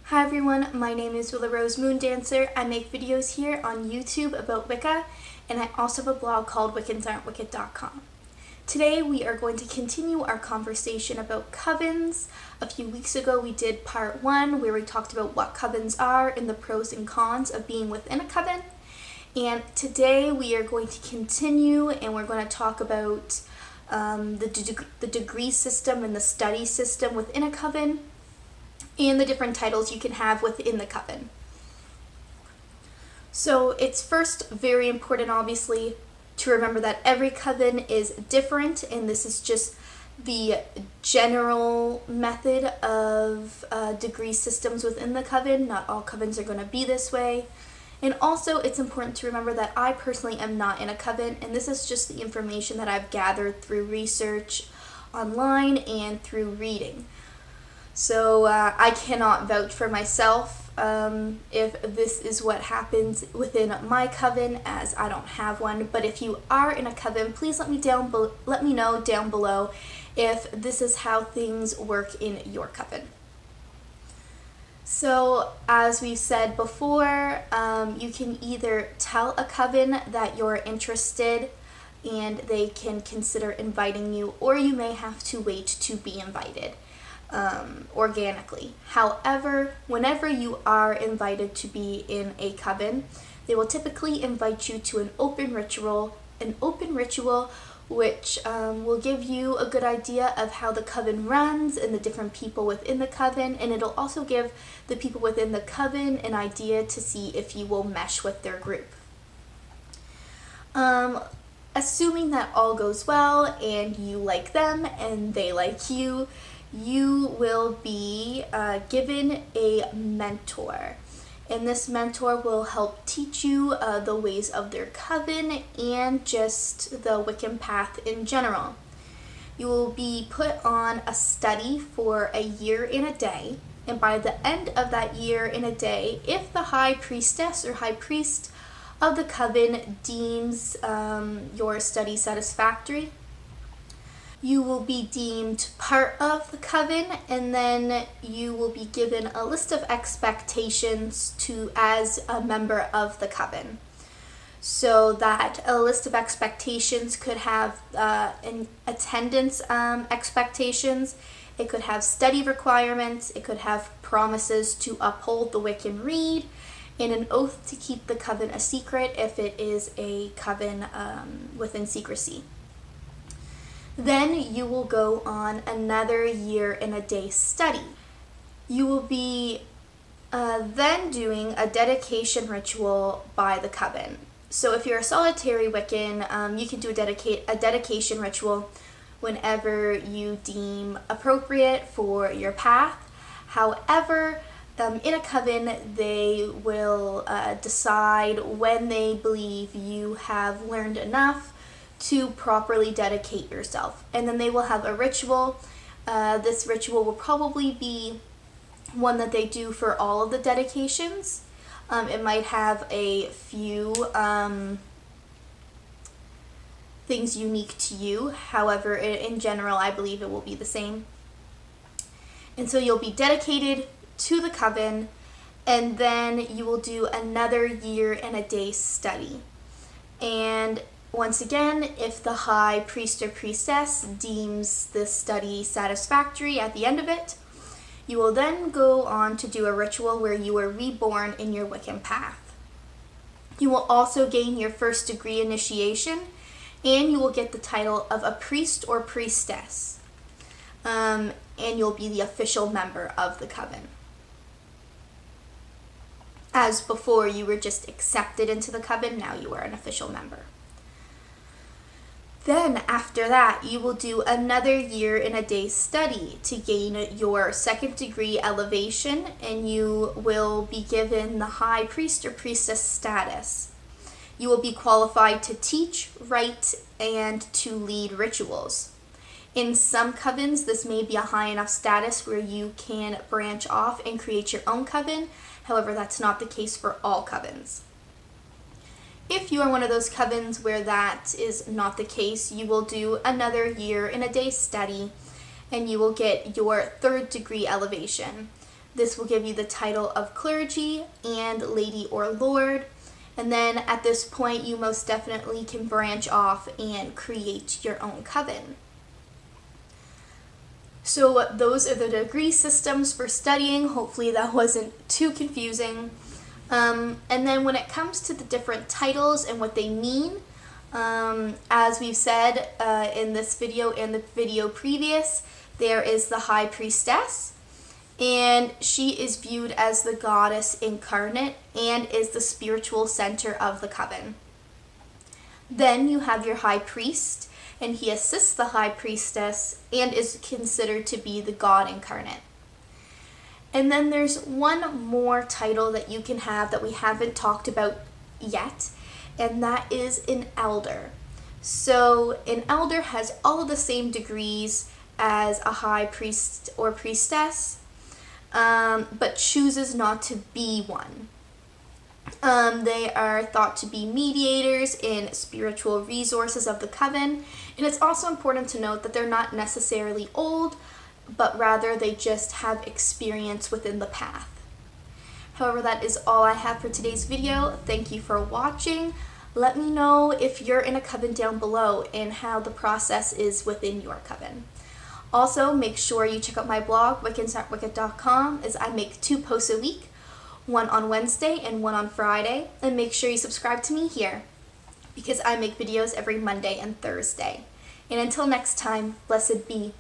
Hi everyone, my name is Willow Rose Moondancer. I make videos here on YouTube about Wicca, and I also have a blog called wiccansaren'twicked.com. Today we are going to continue our conversation about covens. A few weeks ago we did part 1 where we talked about what covens are and the pros and cons of being within a coven. And today we are going to continue and we're going to talk about the degree system and the study system within a coven, and the different titles you can have within the coven. So it's first very important, obviously, to remember that every coven is different, and this is just the general method of degree systems within the coven. Not all covens are going to be this way. And also, it's important to remember that I personally am not in a coven, and this is just the information that I've gathered through research online and through reading. So I cannot vouch for myself if this is what happens within my coven, as I don't have one. But if you are in a coven, please let me know down below if this is how things work in your coven. So as we've said before, you can either tell a coven that you're interested and they can consider inviting you, or you may have to wait to be invited organically. However, whenever you are invited to be in a coven, they will typically invite you to an open ritual which will give you a good idea of how the coven runs and the different people within the coven, and it'll also give the people within the coven an idea to see if you will mesh with their group. Assuming that all goes well and you like them and they like you, you will be given a mentor. And this mentor will help teach you the ways of their coven and just the Wiccan path in general. You will be put on a study for a year and a day, and by the end of that year and a day, if the high priestess or high priest of the coven deems your study satisfactory, you will be deemed part of the coven, and then you will be given a list of expectations as a member of the coven. So that a list of expectations could have an attendance expectations, it could have study requirements, it could have promises to uphold the Wiccan Rede, and an oath to keep the coven a secret if it is a coven within secrecy. Then you will go on another year and a day study. You will be then doing a dedication ritual by the coven. So if you're a solitary Wiccan, you can do a dedication ritual whenever you deem appropriate for your path. However, in a coven, they will decide when they believe you have learned enough to properly dedicate yourself, and then they will have a ritual. This ritual will probably be one that they do for all of the dedications. It might have a few things unique to you. However, in general, I believe it will be the same. And so you'll be dedicated to the coven, and then you will do another year and a day study. And once again, if the high priest or priestess deems this study satisfactory at the end of it, you will then go on to do a ritual where you are reborn in your Wiccan path. You will also gain your first degree initiation, and you will get the title of a priest or priestess. And you'll be the official member of the coven. As before, you were just accepted into the coven, now you are an official member. Then after that, you will do another year and a day study to gain your second degree elevation, and you will be given the high priest or priestess status. You will be qualified to teach, write, and to lead rituals. In some covens, this may be a high enough status where you can branch off and create your own coven. However, that's not the case for all covens. If you are one of those covens where that is not the case, you will do another year and a day study, and you will get your third degree elevation. This will give you the title of clergy and lady or lord. And then at this point, you most definitely can branch off and create your own coven. So those are the degree systems for studying. Hopefully that wasn't too confusing. And then when it comes to the different titles and what they mean, as we've said in this video and the video previous, there is the High Priestess, and she is viewed as the goddess incarnate and is the spiritual center of the coven. Then you have your High Priest, and he assists the High Priestess and is considered to be the god incarnate. And then there's one more title that you can have that we haven't talked about yet, and that is an elder. So an elder has all of the same degrees as a high priest or priestess, but chooses not to be one. They are thought to be mediators in spiritual resources of the coven, and it's also important to note that they're not necessarily old, but rather they just have experience within the path. However, that is all I have for today's video. Thank you for watching. Let me know if you're in a coven down below and how the process is within your coven. Also, make sure you check out my blog, wiccansnotwicked.com, as I make 2 posts a week, one on Wednesday and one on Friday. And make sure you subscribe to me here, because I make videos every Monday and Thursday. And until next time, blessed be.